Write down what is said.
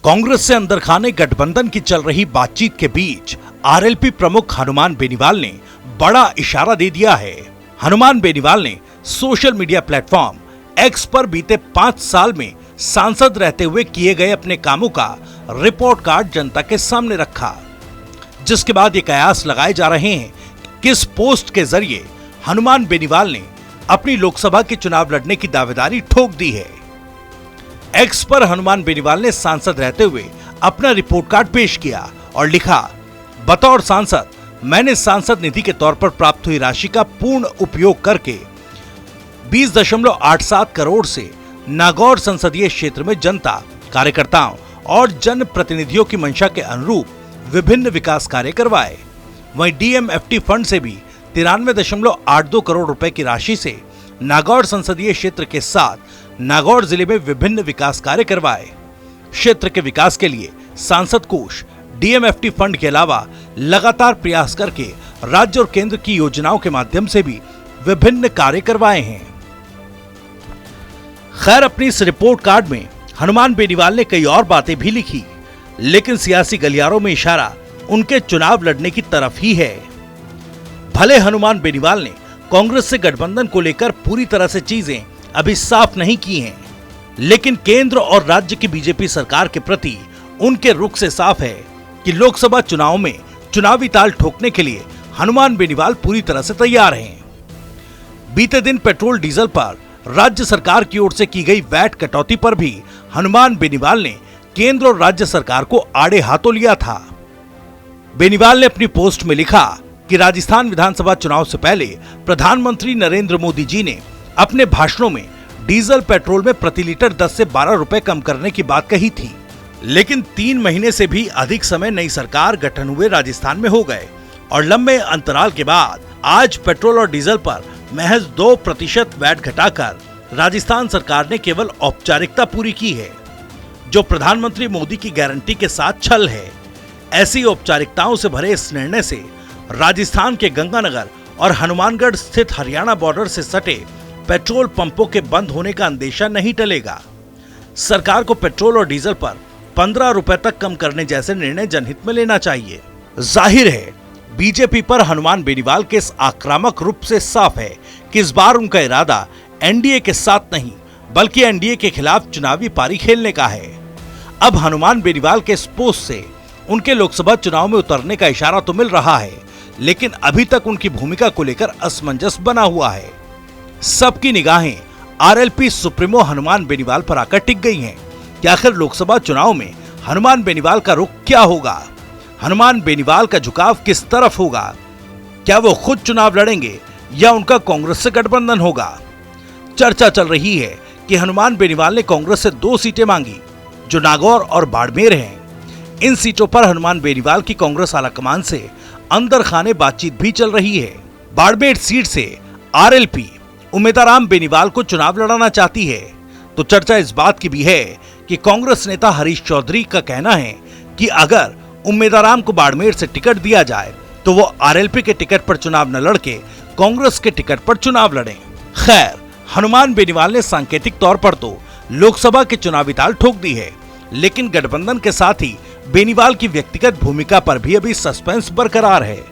कांग्रेस से अंदर खाने गठबंधन की चल रही बातचीत के बीच आरएलपी प्रमुख हनुमान बेनीवाल ने बड़ा इशारा दे दिया है। हनुमान बेनीवाल ने सोशल मीडिया प्लेटफॉर्म एक्स पर बीते 5 साल में सांसद रहते हुए किए गए अपने कामों का रिपोर्ट कार्ड जनता के सामने रखा, जिसके बाद ये कयास लगाए जा रहे हैं कि इस पोस्ट के जरिए हनुमान बेनीवाल ने अपनी लोकसभा के चुनाव लड़ने की दावेदारी ठोक दी है। एक्स पर हनुमान बेनीवाल ने सांसद रहते हुए अपना रिपोर्ट कार्ड पेश किया और लिखा, बतौर सांसद मैंने सांसद निधि के तौर पर प्राप्त हुई राशि का पूर्ण उपयोग करके 20.87 करोड़ से नागौर संसदीय क्षेत्र में जनता, कार्यकर्ताओं और जन प्रतिनिधियों की मंशा के अनुरूप विभिन्न विकास कार्य करवाए। वहीं डीएमएफटी फंड से भी 93.82 करोड़ रुपए की राशि से नागौर संसदीय क्षेत्र के साथ नागौर जिले में विभिन्न विकास कार्य करवाए। क्षेत्र के विकास के लिए सांसद कोष, डीएमएफटी फंड के अलावा लगातार प्रयास करके राज्य और केंद्र की योजनाओं के माध्यम से भी विभिन्न कार्य करवाए हैं। खैर, अपनी इस रिपोर्ट कार्ड में हनुमान बेनीवाल ने कई और बातें भी लिखी, लेकिन सियासी गलियारों में इशारा उनके चुनाव लड़ने की तरफ ही है। भले हनुमान बेनीवाल ने कांग्रेस से गठबंधन को लेकर पूरी तरह से चीजें अभी साफ नहीं की हैं, लेकिन केंद्र और राज्य की बीजेपी सरकार के प्रति उनके रुख से साफ है कि लोकसभा चुनाव में चुनावी ताल ठोकने के लिए हनुमान बेनीवाल पूरी तरह से तैयार हैं। बीते दिन पेट्रोल डीजल पर राज्य सरकार की ओर से की गई वैट कटौती पर भी हनुमान बेनीवाल ने केंद्र और राज्य सरकार को आड़े हाथों लिया था। बेनीवाल ने अपनी पोस्ट में लिखा कि राजस्थान विधानसभा चुनाव से पहले प्रधानमंत्री नरेंद्र मोदी जी ने अपने भाषणों में डीजल पेट्रोल में प्रति लीटर 10 से 12 रुपए कम करने की बात कही थी, लेकिन 3 महीने से भी अधिक समय नई सरकार गठन हुए राजस्थान में हो गए और लंबे अंतराल के बाद आज पेट्रोल और डीजल पर महज 2% वैट घटाकर राजस्थान सरकार ने केवल औपचारिकता पूरी की है, जो प्रधानमंत्री मोदी की गारंटी के साथ छल है। ऐसी औपचारिकताओं से भरे इस निर्णय से राजस्थान के गंगानगर और हनुमानगढ़ स्थित हरियाणा बॉर्डर से सटे पेट्रोल पंपों के बंद होने का अंदेशा नहीं टलेगा। सरकार को पेट्रोल और डीजल पर 15 रुपए तक कम करने जैसे निर्णय जनहित में लेना चाहिए। जाहिर है बीजेपी पर हनुमान बेनीवाल के इस आक्रामक रूप से साफ है कि इस बार उनका इरादा एनडीए के साथ नहीं बल्कि एनडीए के खिलाफ चुनावी पारी खेलने का है। अब हनुमान बेनीवाल के इस पोस्ट से उनके लोकसभा चुनाव में उतरने का इशारा तो मिल रहा है, लेकिन अभी तक उनकी भूमिका को लेकर असमंजस बना हुआ है। सबकी निगाहें आरएलपी सुप्रीमो हनुमान बेनीवाल पर आकर टिक गई हैं कि आखिर लोकसभा चुनाव में हनुमान बेनीवाल का रुख क्या होगा, हनुमान बेनीवाल का झुकाव किस तरफ होगा, क्या वो खुद चुनाव लड़ेंगे या उनका कांग्रेस से गठबंधन होगा। चर्चा चल रही है कि हनुमान बेनीवाल ने कांग्रेस से 2 सीटें मांगी, जो नागौर और बाड़मेर हैं। इन सीटों पर हनुमान बेनीवाल की कांग्रेस आलाकमान से अंदर खाने बातचीत भी चल रही है। बाड़मेर सीट से आरएलपी उम्मीदवार बेनीवाल को चुनाव लड़ाना चाहती है, तो चर्चा इस बात की भी है कि कांग्रेस नेता हरीश चौधरी का कहना है कि अगर उम्मीदवार को बाड़मेर से टिकट दिया जाए तो वो आरएलपी के टिकट पर चुनाव न लड़के कांग्रेस के टिकट पर चुनाव लड़ें। खैर, हनुमान बेनीवाल ने सांकेतिक तौर पर तो लोकसभा के चुनावी ताल ठोक दी है, लेकिन गठबंधन के साथ ही बेनीवाल की व्यक्तिगत भूमिका पर भी अभी सस्पेंस बरकरार है।